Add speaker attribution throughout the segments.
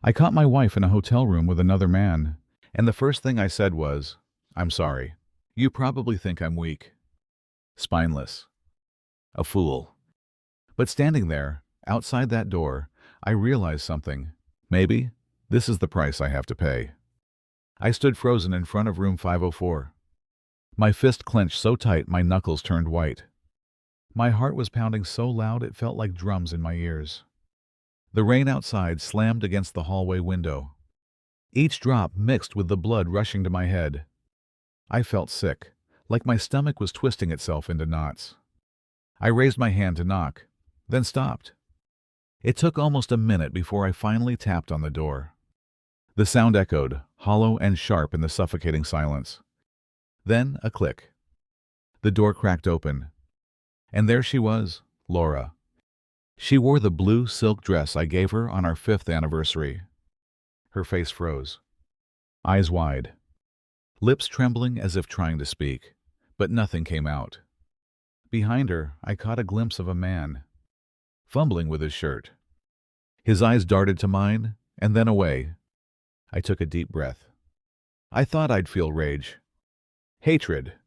Speaker 1: I caught my wife in a hotel room with another man, and the first thing I said was, "I'm sorry. You probably think I'm weak, spineless, a fool." But standing there, outside that door, I realized something. Maybe this is the price I have to pay. I stood frozen in front of room 504. My fist clenched so tight my knuckles turned white. My heart was pounding so loud it felt like drums in my ears. The rain outside slammed against the hallway window. Each drop mixed with the blood rushing to my head. I felt sick, like my stomach was twisting itself into knots. I raised my hand to knock, then stopped. It took almost a minute before I finally tapped on the door. The sound echoed, hollow and sharp in the suffocating silence. Then a click. The door cracked open. And there she was, Laura. She wore the blue silk dress I gave her on our 5th anniversary. Her face froze. Eyes wide. Lips trembling as if trying to speak, but nothing came out. Behind her, I caught a glimpse of a man, fumbling with his shirt. His eyes darted to mine, and then away. I took a deep breath. I thought I'd feel rage, hatred,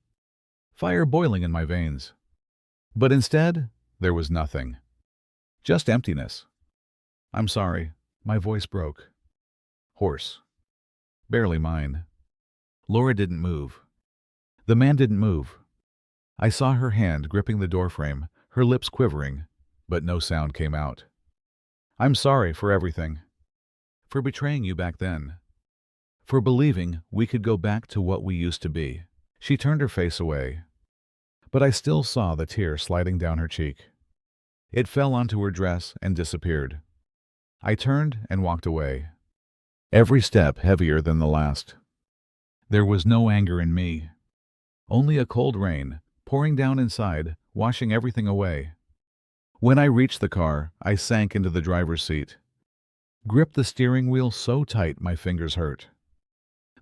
Speaker 1: fire boiling in my veins. But instead, there was nothing. Just emptiness. "I'm sorry." My voice broke. Hoarse. Barely mine. Laura didn't move. The man didn't move. I saw her hand gripping the doorframe, her lips quivering, but no sound came out. "I'm sorry for everything. For betraying you back then. For believing we could go back to what we used to be." She turned her face away, but I still saw the tear sliding down her cheek. It fell onto her dress and disappeared. I turned and walked away, every step heavier than the last. There was no anger in me, only a cold rain pouring down inside, washing everything away. When I reached the car, I sank into the driver's seat, gripped the steering wheel so tight my fingers hurt.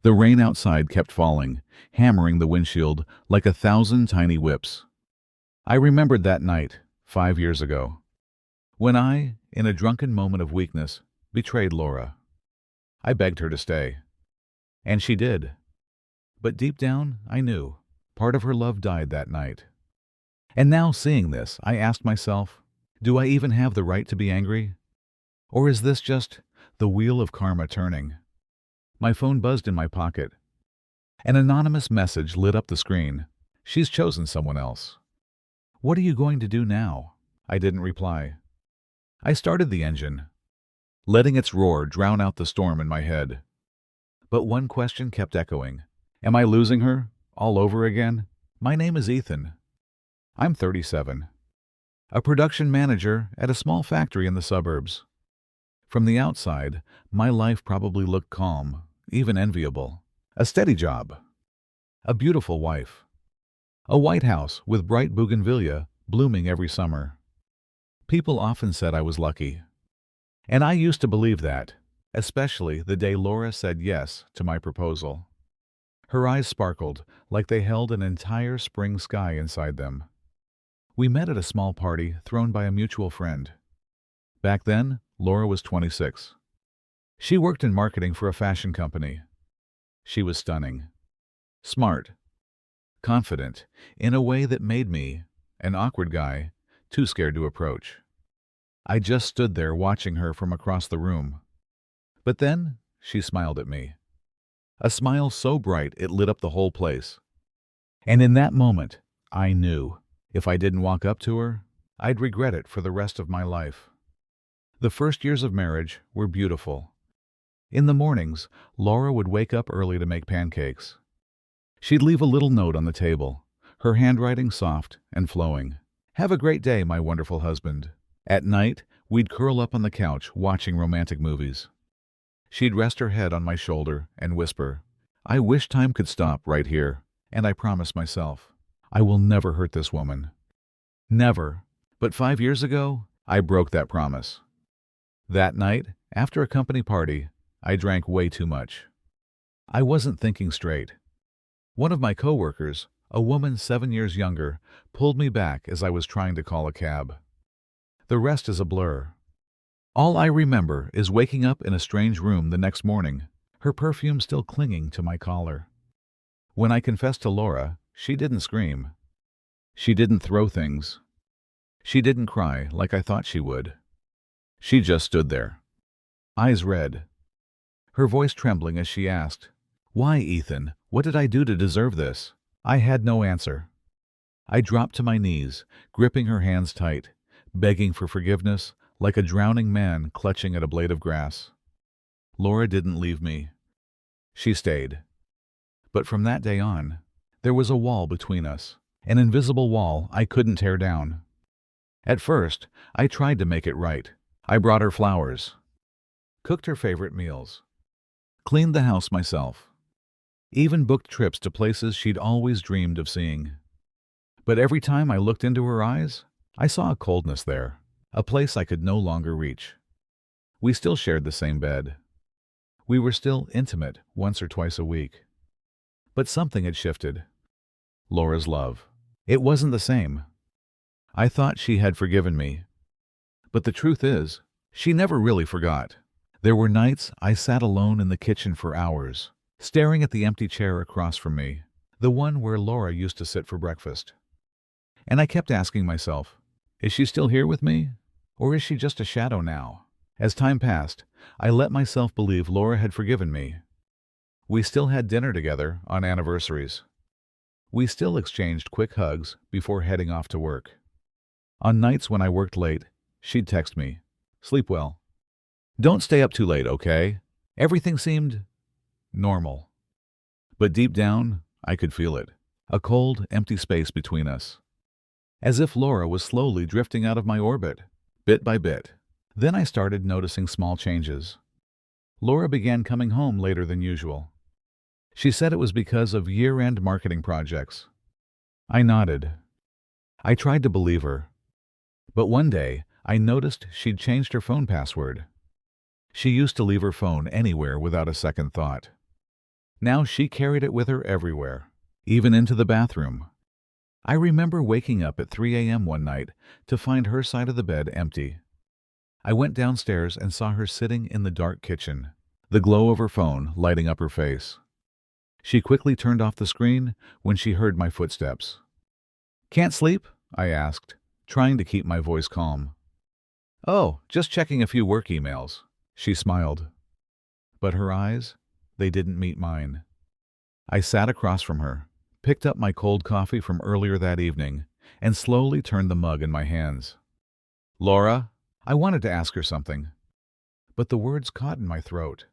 Speaker 1: The rain outside kept falling, hammering the windshield like 1,000 tiny whips. I remembered that night, 5 years ago, when I, in a drunken moment of weakness, betrayed Laura. I begged her to stay. And she did. But deep down, I knew. Part of her love died that night. And now, seeing this, I asked myself, do I even have the right to be angry? Or is this just the wheel of karma turning? My phone buzzed in my pocket. An anonymous message lit up the screen. "She's chosen someone else. What are you going to do now?" I didn't reply. I started the engine, letting its roar drown out the storm in my head. But one question kept echoing. Am I losing her? All over again? My name is Ethan. I'm 37. A production manager at a small factory in the suburbs. From the outside, my life probably looked calm, even enviable. A steady job. A beautiful wife. A White House with bright bougainvillea blooming every summer. People often said I was lucky. And I used to believe that, especially the day Laura said yes to my proposal. Her eyes sparkled like they held an entire spring sky inside them. We met at a small party thrown by a mutual friend. Back then, Laura was 26. She worked in marketing for a fashion company. She was stunning. Smart. Confident, in a way that made me, an awkward guy, too scared to approach. I just stood there watching her from across the room. But then, she smiled at me. A smile so bright it lit up the whole place. And in that moment, I knew, if I didn't walk up to her, I'd regret it for the rest of my life. The first years of marriage were beautiful. In the mornings, Laura would wake up early to make pancakes. She'd leave a little note on the table, her handwriting soft and flowing. "Have a great day, my wonderful husband." At night, we'd curl up on the couch watching romantic movies. She'd rest her head on my shoulder and whisper, "I wish time could stop right here." And I promised myself, I will never hurt this woman. Never. But 5 years ago, I broke that promise. That night, after a company party, I drank way too much. I wasn't thinking straight. One of my coworkers, a woman 7 years younger, pulled me back as I was trying to call a cab. The rest is a blur. All I remember is waking up in a strange room the next morning, her perfume still clinging to my collar. When I confessed to Laura, she didn't scream. She didn't throw things. She didn't cry like I thought she would. She just stood there, eyes red, her voice trembling as she asked, "Why, Ethan? What did I do to deserve this?" I had no answer. I dropped to my knees, gripping her hands tight, begging for forgiveness, like a drowning man clutching at a blade of grass. Laura didn't leave me. She stayed. But from that day on, there was a wall between us, an invisible wall I couldn't tear down. At first, I tried to make it right. I brought her flowers, cooked her favorite meals, cleaned the house myself, even booked trips to places she'd always dreamed of seeing. But every time I looked into her eyes, I saw a coldness there, a place I could no longer reach. We still shared the same bed. We were still intimate once or twice a week. But something had shifted. Laura's love. It wasn't the same. I thought she had forgiven me. But the truth is, she never really forgot. There were nights I sat alone in the kitchen for hours, staring at the empty chair across from me, the one where Laura used to sit for breakfast. And I kept asking myself, is she still here with me? Or is she just a shadow now? As time passed, I let myself believe Laura had forgiven me. We still had dinner together on anniversaries. We still exchanged quick hugs before heading off to work. On nights when I worked late, she'd text me, "Sleep well. Don't stay up too late, okay?" Everything seemed normal. But deep down, I could feel it. A cold, empty space between us. As if Laura was slowly drifting out of my orbit, bit by bit. Then I started noticing small changes. Laura began coming home later than usual. She said it was because of year-end marketing projects. I nodded. I tried to believe her. But one day, I noticed she'd changed her phone password. She used to leave her phone anywhere without a second thought. Now she carried it with her everywhere, even into the bathroom. I remember waking up at 3 a.m. one night to find her side of the bed empty. I went downstairs and saw her sitting in the dark kitchen, the glow of her phone lighting up her face. She quickly turned off the screen when she heard my footsteps. "Can't sleep?" I asked, trying to keep my voice calm. "Oh, just checking a few work emails," she smiled. But her eyes, they didn't meet mine. I sat across from her, picked up my cold coffee from earlier that evening, and slowly turned the mug in my hands. "Laura," I wanted to ask her something, but the words caught in my throat.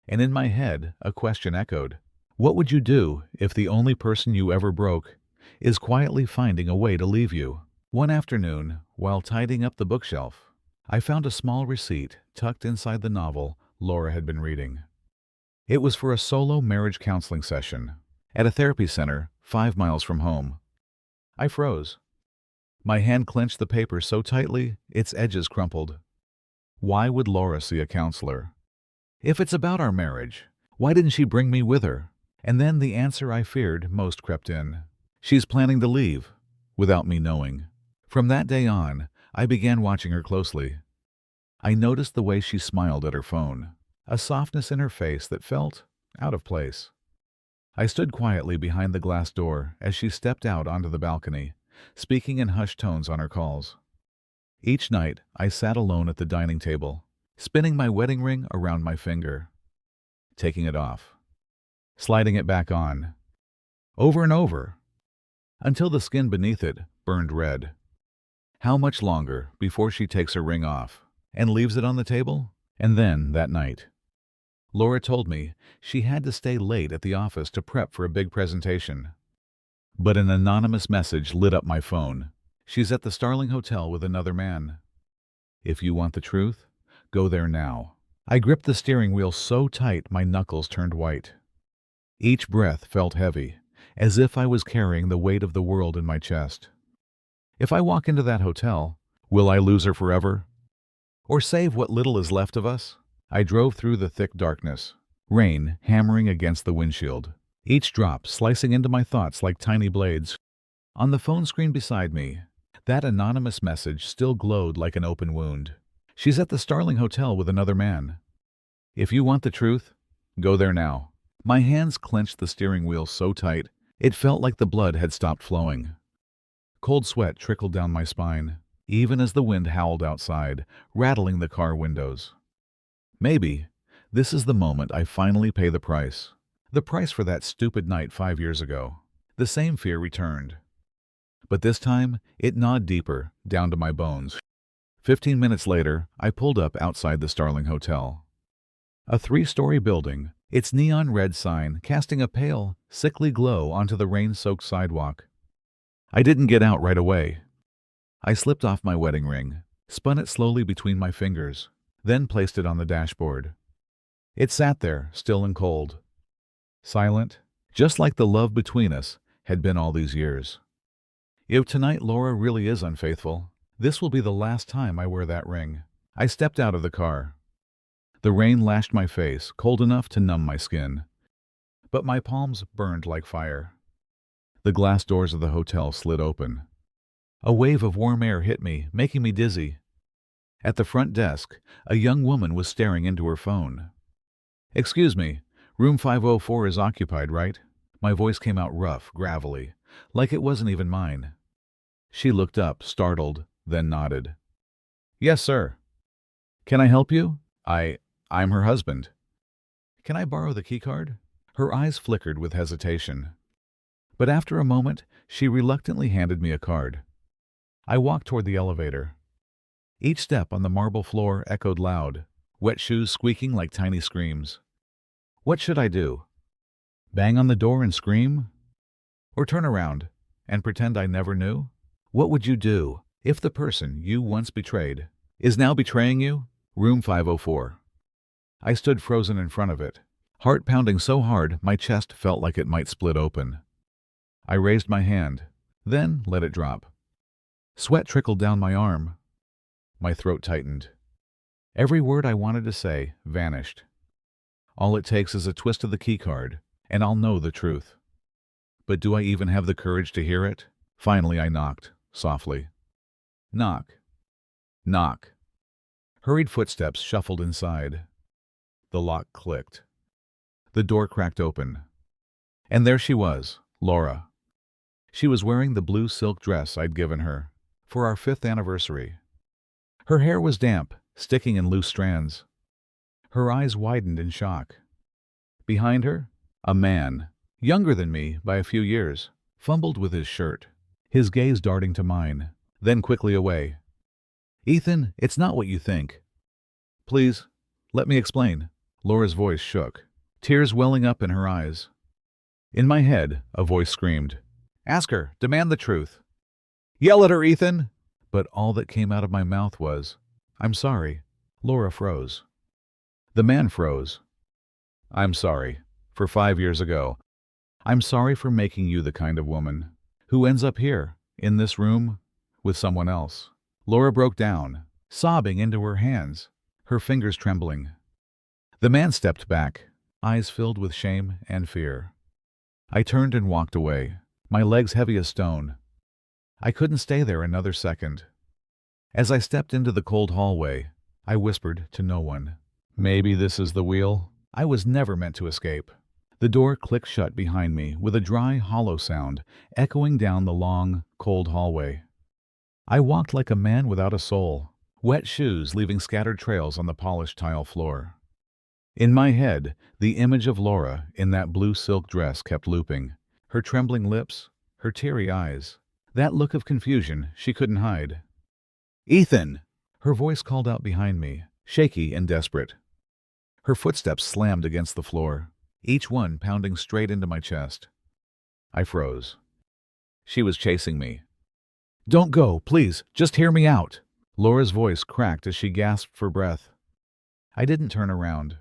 Speaker 1: And in my head, a question echoed. What would you do if the only person you ever broke is quietly finding a way to leave you? One afternoon, while tidying up the bookshelf, I found a small receipt tucked inside the novel Laura had been reading. It was for a solo marriage counseling session at a therapy center 5 miles from home. I froze. My hand clenched the paper so tightly, its edges crumpled. Why would Laura see a counselor? If it's about our marriage, why didn't she bring me with her? And then the answer I feared most crept in. She's planning to leave, without me knowing. From that day on, I began watching her closely. I noticed the way she smiled at her phone, a softness in her face that felt out of place. I stood quietly behind the glass door as she stepped out onto the balcony, speaking in hushed tones on her calls. Each night, I sat alone at the dining table, spinning my wedding ring around my finger, taking it off, sliding it back on, over and over, until the skin beneath it burned red. How much longer before she takes her ring off and leaves it on the table? And then, that night, Laura told me she had to stay late at the office to prep for a big presentation. But an anonymous message lit up my phone. She's at the Starling Hotel with another man. If you want the truth, go there now. I gripped the steering wheel so tight my knuckles turned white. Each breath felt heavy, as if I was carrying the weight of the world in my chest. If I walk into that hotel, will I lose her forever? Or save what little is left of us? I drove through the thick darkness, rain hammering against the windshield, each drop slicing into my thoughts like tiny blades. On the phone screen beside me, that anonymous message still glowed like an open wound. She's at the Starling Hotel with another man. If you want the truth, go there now. My hands clenched the steering wheel so tight, it felt like the blood had stopped flowing. Cold sweat trickled down my spine, even as the wind howled outside, rattling the car windows. Maybe this is the moment I finally pay the price. The price for that stupid night 5 years ago. The same fear returned. But this time, it gnawed deeper, down to my bones. 15 minutes later, I pulled up outside the Starling Hotel. A 3-story building, its neon red sign casting a pale, sickly glow onto the rain-soaked sidewalk. I didn't get out right away. I slipped off my wedding ring, spun it slowly between my fingers, then placed it on the dashboard. It sat there, still and cold. Silent, just like the love between us had been all these years. If tonight Laura really is unfaithful, this will be the last time I wear that ring. I stepped out of the car. The rain lashed my face, cold enough to numb my skin. But my palms burned like fire. The glass doors of the hotel slid open. A wave of warm air hit me, making me dizzy. At the front desk, a young woman was staring into her phone. "Excuse me, room 504 is occupied, right?" My voice came out rough, gravelly, like it wasn't even mine. She looked up, startled, then nodded. "Yes, sir." "Can I help you?" I'm her husband." "Can I borrow the keycard?" Her eyes flickered with hesitation. But after a moment, she reluctantly handed me a card. I walked toward the elevator. Each step on the marble floor echoed loud, wet shoes squeaking like tiny screams. What should I do? Bang on the door and scream? Or turn around and pretend I never knew? What would you do if the person you once betrayed is now betraying you? Room 504. I stood frozen in front of it, heart pounding so hard my chest felt like it might split open. I raised my hand, then let it drop. Sweat trickled down my arm. My throat tightened. Every word I wanted to say vanished. All it takes is a twist of the keycard, and I'll know the truth. But do I even have the courage to hear it? Finally I knocked, softly. Knock. Knock. Hurried footsteps shuffled inside. The lock clicked. The door cracked open. And there she was, Laura. She was wearing the blue silk dress I'd given her for our 5th anniversary. Her hair was damp, sticking in loose strands. Her eyes widened in shock. Behind her, a man, younger than me by a few years, fumbled with his shirt, his gaze darting to mine, then quickly away. "Ethan, it's not what you think." "Please, let me explain." Laura's voice shook, tears welling up in her eyes. In my head, a voice screamed, "Ask her, demand the truth." "Yell at her, Ethan!" But all that came out of my mouth was, "I'm sorry." Laura froze. The man froze. "I'm sorry. For 5 years ago. I'm sorry for making you the kind of woman who ends up here, in this room, with someone else." Laura broke down, sobbing into her hands, her fingers trembling. The man stepped back, eyes filled with shame and fear. I turned and walked away, my legs heavy as stone. I couldn't stay there another second. As I stepped into the cold hallway, I whispered to no one, "Maybe this is the wheel." I was never meant to escape. The door clicked shut behind me with a dry, hollow sound echoing down the long, cold hallway. I walked like a man without a soul, wet shoes leaving scattered trails on the polished tile floor. In my head, the image of Laura in that blue silk dress kept looping, her trembling lips, her teary eyes, that look of confusion she couldn't hide. "Ethan!" Her voice called out behind me, shaky and desperate. Her footsteps slammed against the floor, each one pounding straight into my chest. I froze. She was chasing me. "Don't go, please, just hear me out." Laura's voice cracked as she gasped for breath. I didn't turn around.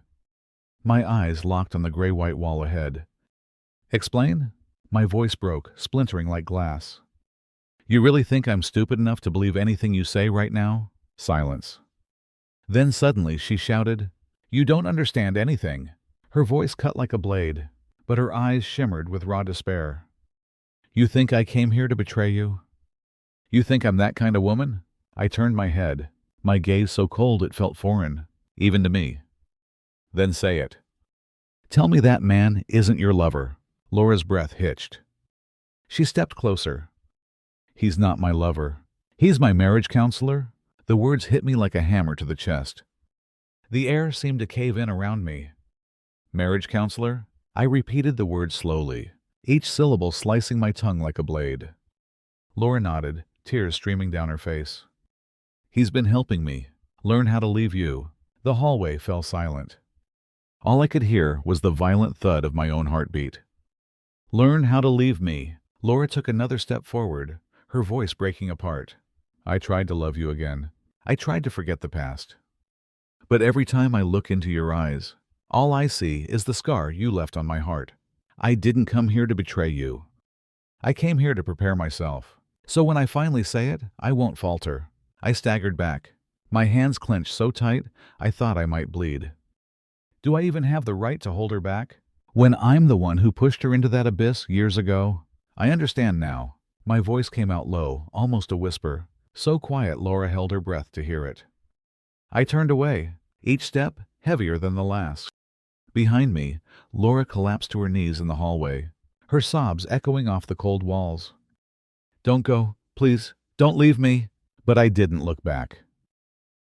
Speaker 1: My eyes locked on the gray-white wall ahead. "Explain?" My voice broke, splintering like glass. "You really think I'm stupid enough to believe anything you say right now?" Silence. Then suddenly she shouted, "You don't understand anything." Her voice cut like a blade, but her eyes shimmered with raw despair. "You think I came here to betray you? You think I'm that kind of woman?" I turned my head, my gaze so cold it felt foreign, even to me. Then say it. Tell me that man isn't your lover. Laura's breath hitched. She stepped closer. He's not my lover. He's my marriage counselor. The words hit me like a hammer to the chest. The air seemed to cave in around me. Marriage counselor? I repeated the word slowly, each syllable slicing my tongue like a blade. Laura nodded, tears streaming down her face. He's been helping me learn how to leave you. The hallway fell silent. All I could hear was the violent thud of my own heartbeat. Learn how to leave me. Laura took another step forward, her voice breaking apart. I tried to love you again. I tried to forget the past. But every time I look into your eyes, all I see is the scar you left on my heart. I didn't come here to betray you. I came here to prepare myself. So when I finally say it, I won't falter. I staggered back. My hands clenched so tight, I thought I might bleed. Do I even have the right to hold her back? When I'm the one who pushed her into that abyss years ago? I understand now. My voice came out low, almost a whisper, so quiet Laura held her breath to hear it. I turned away, each step heavier than the last. Behind me, Laura collapsed to her knees in the hallway, her sobs echoing off the cold walls. Don't go, please, don't leave me. But I didn't look back.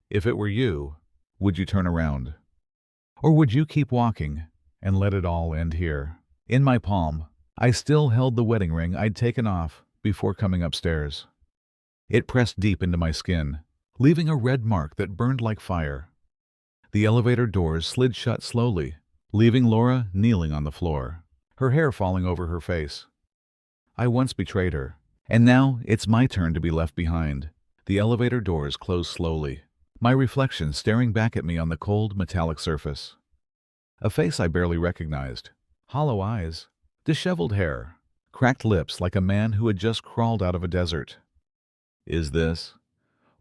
Speaker 1: If it were you, would you turn around? Or would you keep walking and let it all end here? In my palm, I still held the wedding ring I'd taken off before coming upstairs. It pressed deep into my skin, leaving a red mark that burned like fire. The elevator doors slid shut slowly, leaving Laura kneeling on the floor, her hair falling over her face. I once betrayed her, and now it's my turn to be left behind. The elevator doors closed slowly, my reflection staring back at me on the cold, metallic surface. A face I barely recognized, hollow eyes, disheveled hair, cracked lips like a man who had just crawled out of a desert. Is this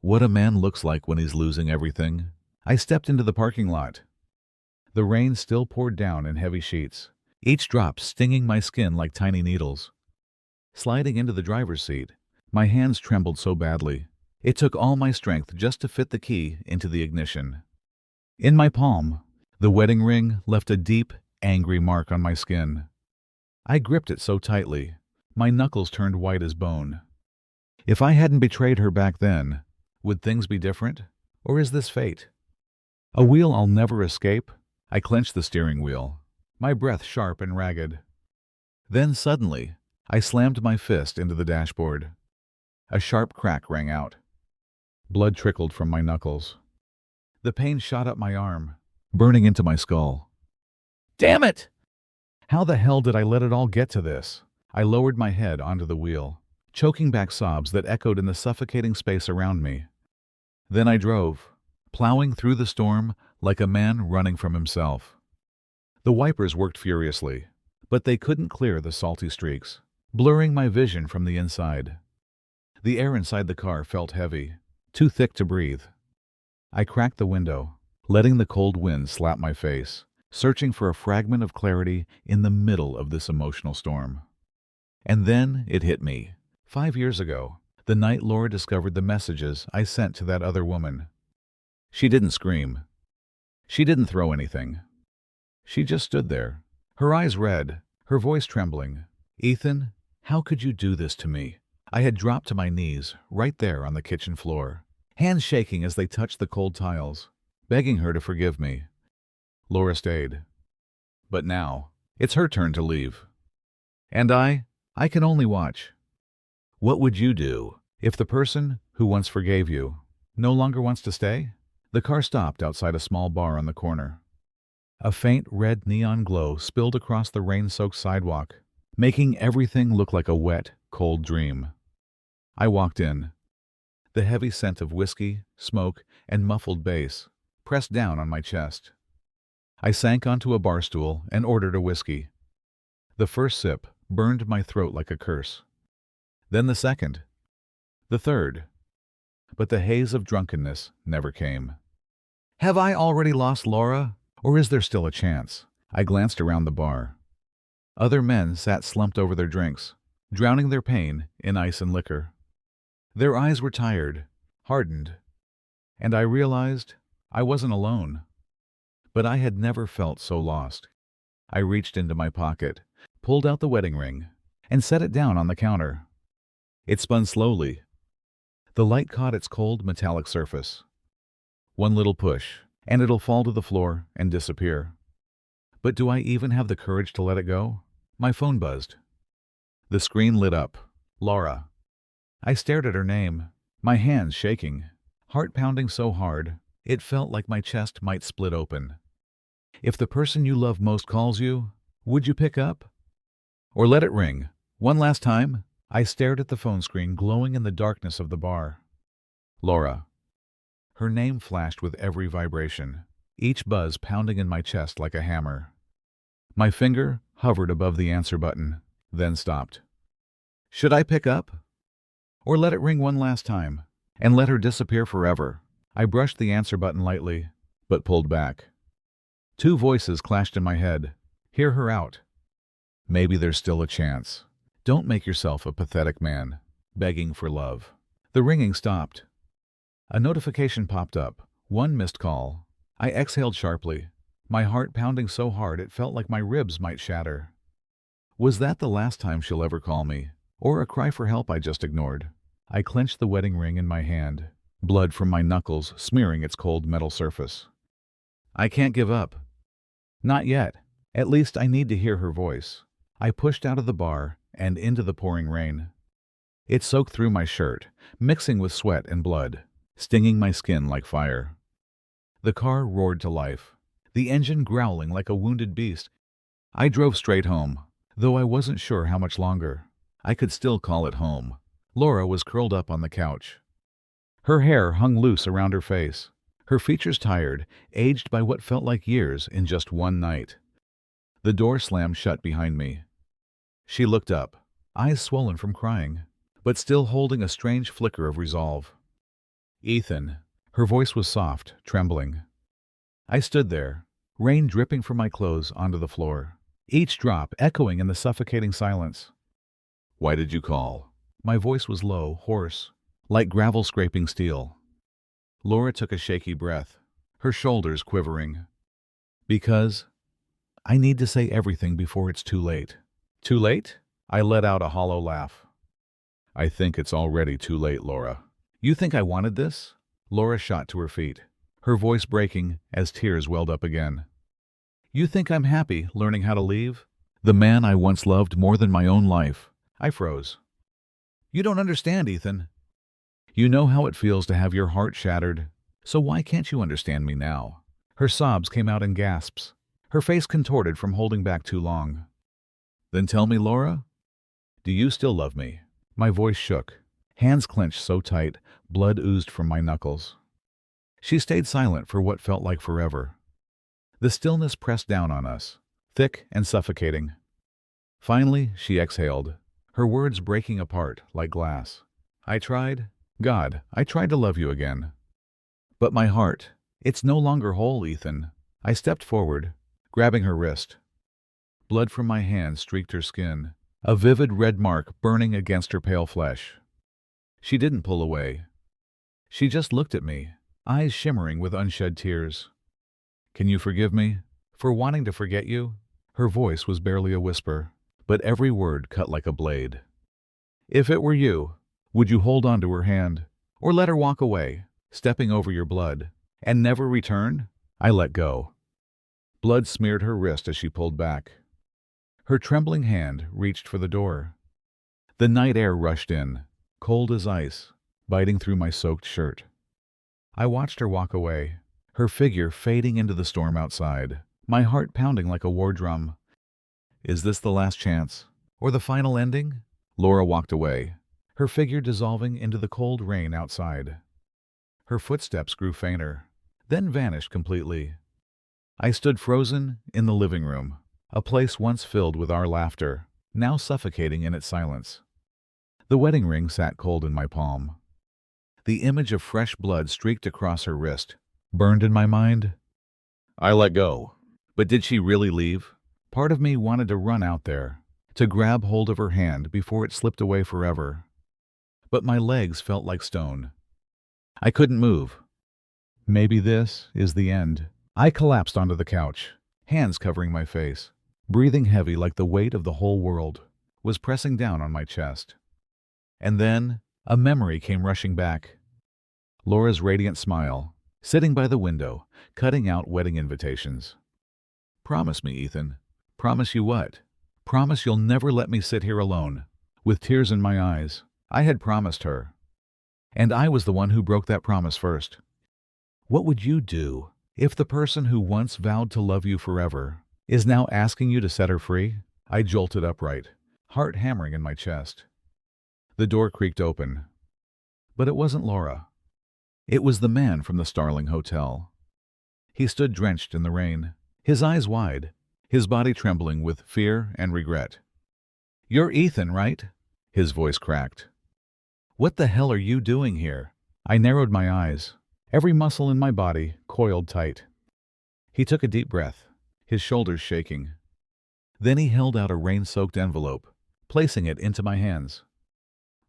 Speaker 1: what a man looks like when he's losing everything? I stepped into the parking lot. The rain still poured down in heavy sheets, each drop stinging my skin like tiny needles. Sliding into the driver's seat, my hands trembled so badly. It took all my strength just to fit the key into the ignition. In my palm, the wedding ring left a deep, angry mark on my skin. I gripped it so tightly, my knuckles turned white as bone. If I hadn't betrayed her back then, would things be different? Or is this fate? A wheel I'll never escape? I clenched the steering wheel, my breath sharp and ragged. Then suddenly, I slammed my fist into the dashboard. A sharp crack rang out. Blood trickled from my knuckles. The pain shot up my arm, burning into my skull. Damn it! How the hell did I let it all get to this? I lowered my head onto the wheel, choking back sobs that echoed in the suffocating space around me. Then I drove, plowing through the storm like a man running from himself. The wipers worked furiously, but they couldn't clear the salty streaks, blurring my vision from the inside. The air inside the car felt heavy, too thick to breathe. I cracked the window, letting the cold wind slap my face, searching for a fragment of clarity in the middle of this emotional storm. And then it hit me. 5 years ago, the night Laura discovered the messages I sent to that other woman. She didn't scream. She didn't throw anything. She just stood there, her eyes red, her voice trembling. Ethan, how could you do this to me? I had dropped to my knees, right there on the kitchen floor, hands shaking as they touched the cold tiles, begging her to forgive me. Laura stayed. But now, it's her turn to leave. And I can only watch. What would you do if the person who once forgave you no longer wants to stay? The car stopped outside a small bar on the corner. A faint red neon glow spilled across the rain-soaked sidewalk, making everything look like a wet, cold dream. I walked in. The heavy scent of whiskey, smoke, and muffled bass pressed down on my chest. I sank onto a bar stool and ordered a whiskey. The first sip burned my throat like a curse. Then the second. The third. But the haze of drunkenness never came. Have I already lost Laura, or is there still a chance? I glanced around the bar. Other men sat slumped over their drinks, drowning their pain in ice and liquor. Their eyes were tired, hardened, And I realized I wasn't alone. But I had never felt so lost. I reached into my pocket, pulled out the wedding ring, and set it down on the counter. It spun slowly. The light caught its cold metallic surface. One little push, and it'll fall to the floor and disappear. But do I even have the courage to let it go? My phone buzzed. The screen lit up. Laura. I stared at her name, my hands shaking, heart pounding so hard, it felt like my chest might split open. If the person you love most calls you, would you pick up? Or let it ring? One last time? I stared at the phone screen glowing in the darkness of the bar. Laura. Her name flashed with every vibration, each buzz pounding in my chest like a hammer. My finger hovered above the answer button, then stopped. Should I pick up? Or let it ring one last time, and let her disappear forever? I brushed the answer button lightly, but pulled back. Two voices clashed in my head. Hear her out. Maybe there's still a chance. Don't make yourself a pathetic man, begging for love. The ringing stopped. A notification popped up. One missed call. I exhaled sharply, my heart pounding so hard it felt like my ribs might shatter. Was that the last time she'll ever call me? Or a cry for help I just ignored? I clenched the wedding ring in my hand, blood from my knuckles smearing its cold metal surface. I can't give up. Not yet. At least I need to hear her voice. I pushed out of the bar and into the pouring rain. It soaked through my shirt, mixing with sweat and blood, stinging my skin like fire. The car roared to life, the engine growling like a wounded beast. I drove straight home, though I wasn't sure how much longer. I could still call it home. Laura was curled up on the couch. Her hair hung loose around her face, her features tired, aged by what felt like years in just one night. The door slammed shut behind me. She looked up, eyes swollen from crying, but still holding a strange flicker of resolve. Ethan. Her voice was soft, trembling. I stood there, rain dripping from my clothes onto the floor, each drop echoing in the suffocating silence. Why did you call? My voice was low, hoarse, like gravel scraping steel. Laura took a shaky breath, her shoulders quivering. Because I need to say everything before it's too late. Too late? I let out a hollow laugh. I think it's already too late, Laura. You think I wanted this? Laura shot to her feet, her voice breaking as tears welled up again. You think I'm happy learning how to leave? The man I once loved more than my own life. I froze. You don't understand, Ethan. You know how it feels to have your heart shattered, so why can't you understand me now? Her sobs came out in gasps, her face contorted from holding back too long. Then tell me, Laura, do you still love me? My voice shook, hands clenched so tight, blood oozed from my knuckles. She stayed silent for what felt like forever. The stillness pressed down on us, thick and suffocating. Finally, she exhaled, her words breaking apart like glass. I tried to love you again. But my heart, it's no longer whole, Ethan. I stepped forward, grabbing her wrist. Blood from my hand streaked her skin, a vivid red mark burning against her pale flesh. She didn't pull away. She just looked at me, eyes shimmering with unshed tears. Can you forgive me for wanting to forget you? Her voice was barely a whisper, but every word cut like a blade. If it were you, would you hold on to her hand, or let her walk away, stepping over your blood, and never return? I let go. Blood smeared her wrist as she pulled back. Her trembling hand reached for the door. The night air rushed in, cold as ice, biting through my soaked shirt. I watched her walk away, her figure fading into the storm outside, my heart pounding like a war drum. Is this the last chance? Or the final ending? Laura walked away, her figure dissolving into the cold rain outside. Her footsteps grew fainter, then vanished completely. I stood frozen in the living room, a place once filled with our laughter, now suffocating in its silence. The wedding ring sat cold in my palm. The image of fresh blood streaked across her wrist, burned in my mind. I let go. But did she really leave? Part of me wanted to run out there, to grab hold of her hand before it slipped away forever. But my legs felt like stone. I couldn't move. Maybe this is the end. I collapsed onto the couch, hands covering my face, breathing heavy like the weight of the whole world was pressing down on my chest. And then a memory came rushing back. Laura's radiant smile, sitting by the window, cutting out wedding invitations. Promise me, Ethan. Promise you what? Promise you'll never let me sit here alone, with tears in my eyes. I had promised her. And I was the one who broke that promise first. What would you do if the person who once vowed to love you forever is now asking you to set her free? I jolted upright, heart hammering in my chest. The door creaked open. But it wasn't Laura. It was the man from the Starling Hotel. He stood drenched in the rain, his eyes wide, his body trembling with fear and regret. "You're Ethan, right?" His voice cracked. "What the hell are you doing here?" I narrowed my eyes, every muscle in my body coiled tight. He took a deep breath, his shoulders shaking. Then he held out a rain-soaked envelope, placing it into my hands.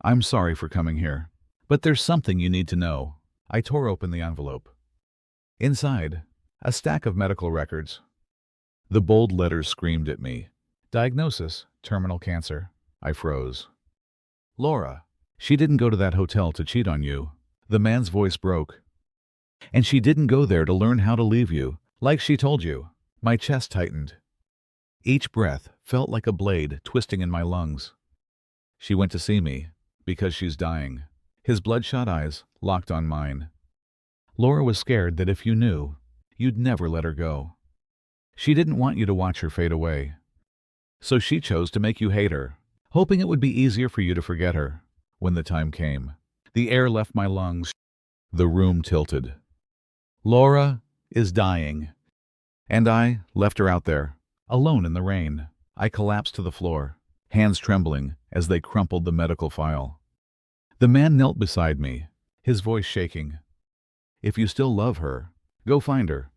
Speaker 1: "I'm sorry for coming here, but there's something you need to know." I tore open the envelope. Inside, a stack of medical records. The bold letters screamed at me. Diagnosis, terminal cancer. I froze. "Laura, she didn't go to that hotel to cheat on you." The man's voice broke. "And she didn't go there to learn how to leave you, like she told you." My chest tightened. Each breath felt like a blade twisting in my lungs. "She went to see me because she's dying." His bloodshot eyes locked on mine. "Laura was scared that if you knew, you'd never let her go. She didn't want you to watch her fade away. So she chose to make you hate her, hoping it would be easier for you to forget her." When the time came, the air left my lungs. The room tilted. Laura is dying. And I left her out there, alone in the rain. I collapsed to the floor, hands trembling as they crumpled the medical file. The man knelt beside me, his voice shaking. "If you still love her, go find her.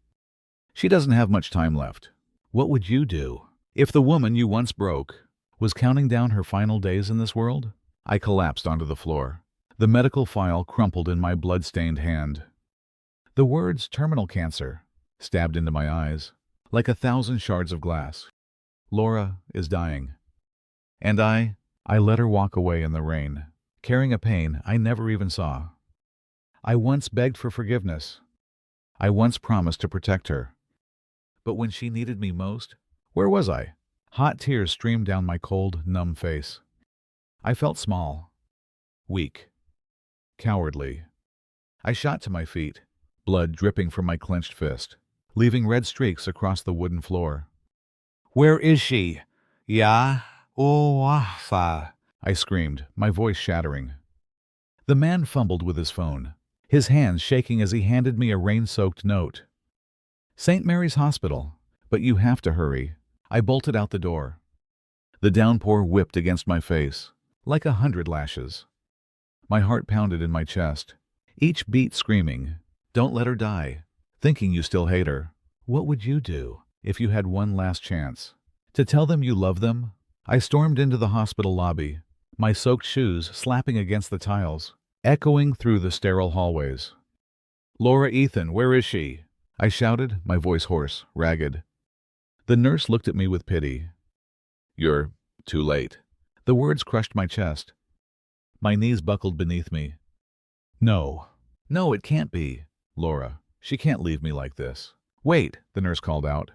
Speaker 1: She doesn't have much time left." What would you do if the woman you once broke was counting down her final days in this world? I collapsed onto the floor, the medical file crumpled in my blood-stained hand. The words "terminal cancer" stabbed into my eyes, like 1,000 shards of glass. Laura is dying. And I let her walk away in the rain, carrying a pain I never even saw. I once begged for forgiveness. I once promised to protect her. But when she needed me most, where was I? Hot tears streamed down my cold, numb face. I felt small, weak, cowardly. I shot to my feet, blood dripping from my clenched fist, leaving red streaks across the wooden floor. "Where is she? Ya? Fa," I screamed, my voice shattering. The man fumbled with his phone, his hands shaking as he handed me a rain-soaked note. "St. Mary's Hospital, but you have to hurry." I bolted out the door. The downpour whipped against my face, like 100 lashes. My heart pounded in my chest, each beat screaming, "Don't let her die," thinking you still hate her. What would you do if you had one last chance? To tell them you love them? I stormed into the hospital lobby, my soaked shoes slapping against the tiles, echoing through the sterile hallways. "Laura Ethan, where is she?" I shouted, my voice hoarse, ragged. The nurse looked at me with pity. "You're too late." The words crushed my chest. My knees buckled beneath me. No, it can't be. Laura, she can't leave me like this." "Wait," the nurse called out.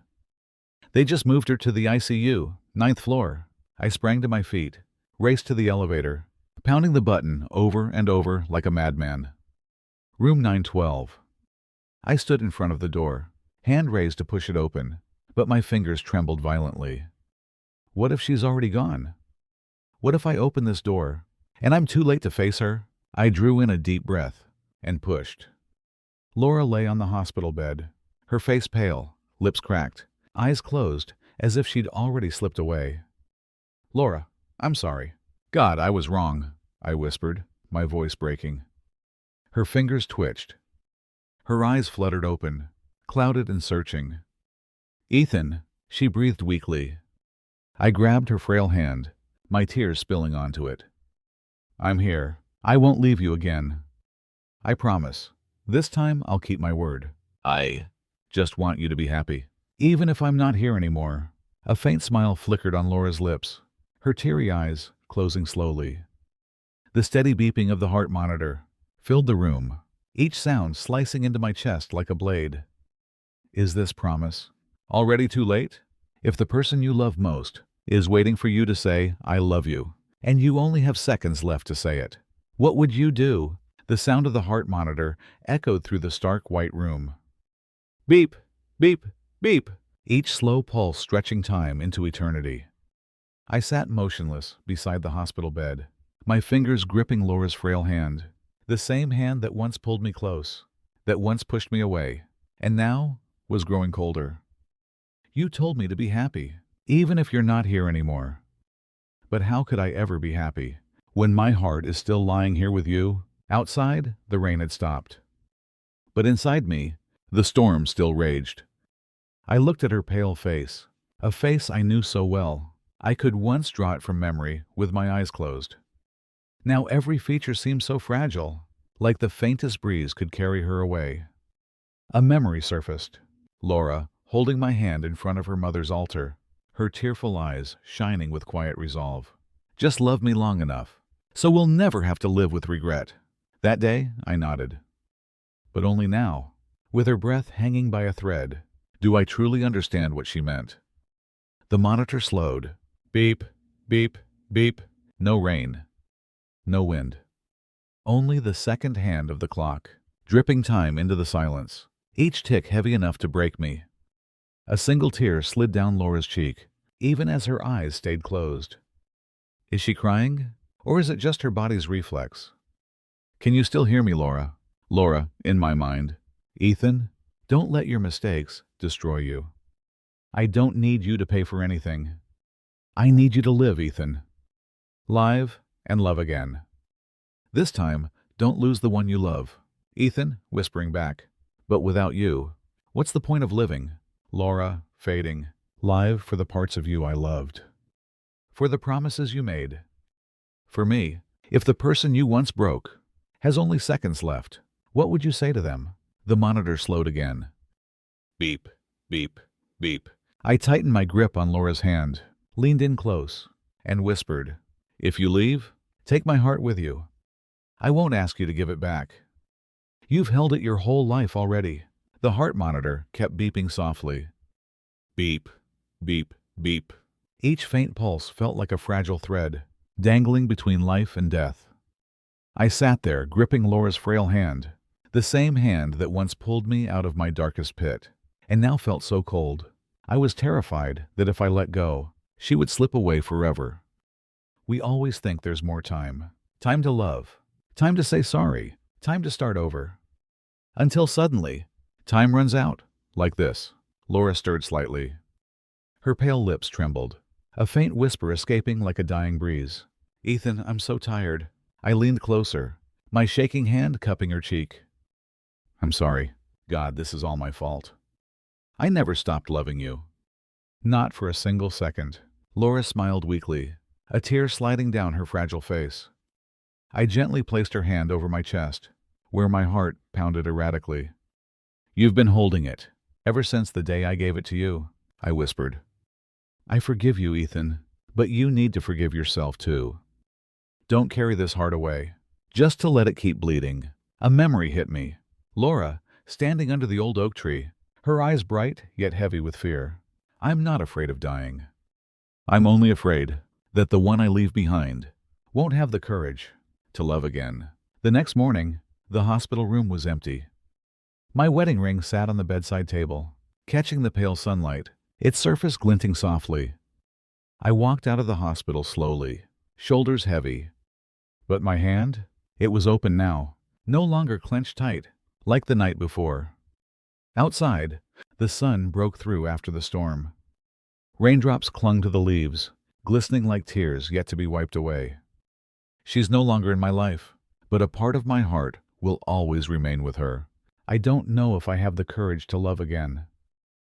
Speaker 1: "They just moved her to the ICU, 9th floor." I sprang to my feet, raced to the elevator, pounding the button over and over like a madman. Room 912. I stood in front of the door, hand raised to push it open, but my fingers trembled violently. What if she's already gone? What if I open this door, and I'm too late to face her? I drew in a deep breath and pushed. Laura lay on the hospital bed, her face pale, lips cracked, eyes closed, as if she'd already slipped away. "Laura, I'm sorry. God, I was wrong," I whispered, my voice breaking. Her fingers twitched. Her eyes fluttered open, clouded and searching. "Ethan," she breathed weakly. I grabbed her frail hand, my tears spilling onto it. "I'm here. I won't leave you again. I promise. This time, I'll keep my word. I just want you to be happy. Even if I'm not here anymore. A faint smile flickered on Laura's lips, her teary eyes closing slowly. The steady beeping of the heart monitor filled the room, each sound slicing into my chest like a blade. Is this promise already too late? If the person you love most is waiting for you to say, I love you, and you only have seconds left to say it, what would you do? The sound of the heart monitor echoed through the stark white room. Beep, beep, beep, each slow pulse stretching time into eternity. I sat motionless beside the hospital bed, my fingers gripping Laura's frail hand, the same hand that once pulled me close, that once pushed me away, and now was growing colder. You told me to be happy, even if you're not here anymore. But how could I ever be happy when my heart is still lying here with you? Outside, the rain had stopped. But inside me, the storm still raged. I looked at her pale face, a face I knew so well. I could once draw it from memory with my eyes closed. Now every feature seemed so fragile, like the faintest breeze could carry her away. A memory surfaced. Laura, holding my hand in front of her mother's altar, her tearful eyes shining with quiet resolve. Just love me long enough, so we'll never have to live with regret. That day, I nodded. But only now, with her breath hanging by a thread, do I truly understand what she meant. The monitor slowed. Beep, beep, beep. No rain. No wind. Only the second hand of the clock, dripping time into the silence, each tick heavy enough to break me. A single tear slid down Laura's cheek, even as her eyes stayed closed. Is she crying? Or is it just her body's reflex? Can you still hear me, Laura? Laura, in my mind. Ethan, don't let your mistakes destroy you. I don't need you to pay for anything. I need you to live, Ethan. Live and love again. This time, don't lose the one you love. Ethan, whispering back. But without you, what's the point of living? Laura, fading. Live for the parts of you I loved. For the promises you made. For me, if the person you once broke has only seconds left, what would you say to them? The monitor slowed again. Beep, beep, beep. I tightened my grip on Laura's hand, leaned in close, and whispered, if you leave, take my heart with you. I won't ask you to give it back. You've held it your whole life already. The heart monitor kept beeping softly. Beep, beep, beep. Each faint pulse felt like a fragile thread, dangling between life and death. I sat there, gripping Laura's frail hand, the same hand that once pulled me out of my darkest pit, and now felt so cold. I was terrified that if I let go, she would slip away forever. We always think there's more time. Time to love. Time to say sorry. Time to start over. Until suddenly, time runs out, like this. Laura stirred slightly. Her pale lips trembled, a faint whisper escaping like a dying breeze. Ethan, I'm so tired. I leaned closer, my shaking hand cupping her cheek. I'm sorry. God, this is all my fault. I never stopped loving you. Not for a single second. Laura smiled weakly, a tear sliding down her fragile face. I gently placed her hand over my chest, where my heart pounded erratically. You've been holding it, ever since the day I gave it to you, I whispered. I forgive you, Ethan, but you need to forgive yourself too. Don't carry this heart away, just to let it keep bleeding. A memory hit me. Laura, standing under the old oak tree, her eyes bright yet heavy with fear. I'm not afraid of dying. I'm only afraid that the one I leave behind won't have the courage to love again. The next morning, the hospital room was empty. My wedding ring sat on the bedside table, catching the pale sunlight, its surface glinting softly. I walked out of the hospital slowly, shoulders heavy. But my hand? It was open now, no longer clenched tight, like the night before. Outside, the sun broke through after the storm. Raindrops clung to the leaves, glistening like tears yet to be wiped away. She's no longer in my life, but a part of my heart will always remain with her. I don't know if I have the courage to love again.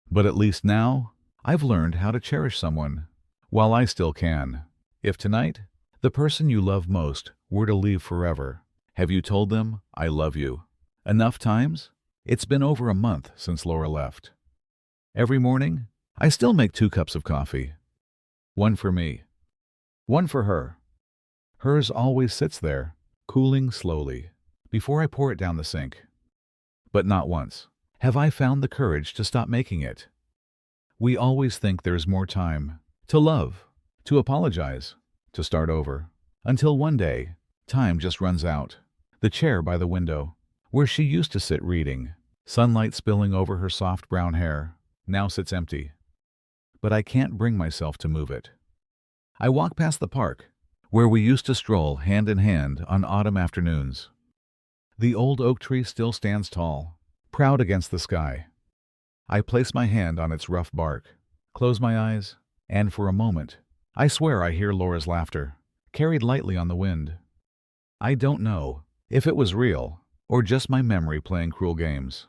Speaker 1: But at least now, I've learned how to cherish someone, while I still can. If tonight, the person you love most were to leave forever, have you told them, I love you? Enough times? It's been over a month since Laura left. Every morning, I still make 2 cups of coffee. One for me, one for her. Hers always sits there, cooling slowly, before I pour it down the sink. But not once have I found the courage to stop making it. We always think there's more time to love, to apologize, to start over, until one day, time just runs out. The chair by the window, where she used to sit reading, sunlight spilling over her soft brown hair, now sits empty. But I can't bring myself to move it. I walk past the park, where we used to stroll hand in hand on autumn afternoons. The old oak tree still stands tall, proud against the sky. I place my hand on its rough bark, close my eyes, and for a moment, I swear I hear Laura's laughter, carried lightly on the wind. I don't know if it was real or just my memory playing cruel games.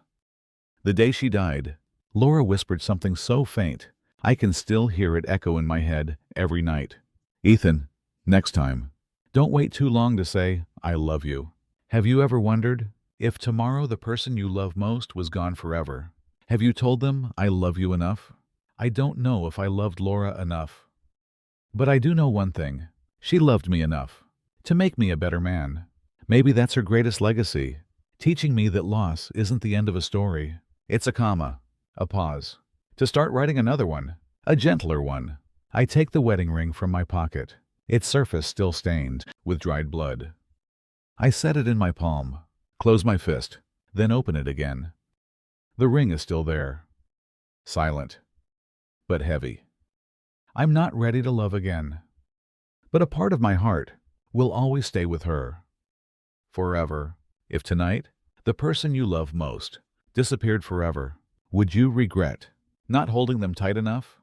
Speaker 1: The day she died, Laura whispered something so faint, I can still hear it echo in my head every night. Ethan, next time, don't wait too long to say, I love you. Have you ever wondered if tomorrow the person you love most was gone forever? Have you told them, I love you enough? I don't know if I loved Laura enough. But I do know one thing. She loved me enough to make me a better man. Maybe that's her greatest legacy, teaching me that loss isn't the end of a story. It's a comma, a pause, to start writing another one, a gentler one. I take the wedding ring from my pocket, its surface still stained with dried blood. I set it in my palm, close my fist, then open it again. The ring is still there, silent, but heavy. I'm not ready to love again, but a part of my heart will always stay with her. Forever. If tonight, the person you love most disappeared forever, would you regret not holding them tight enough?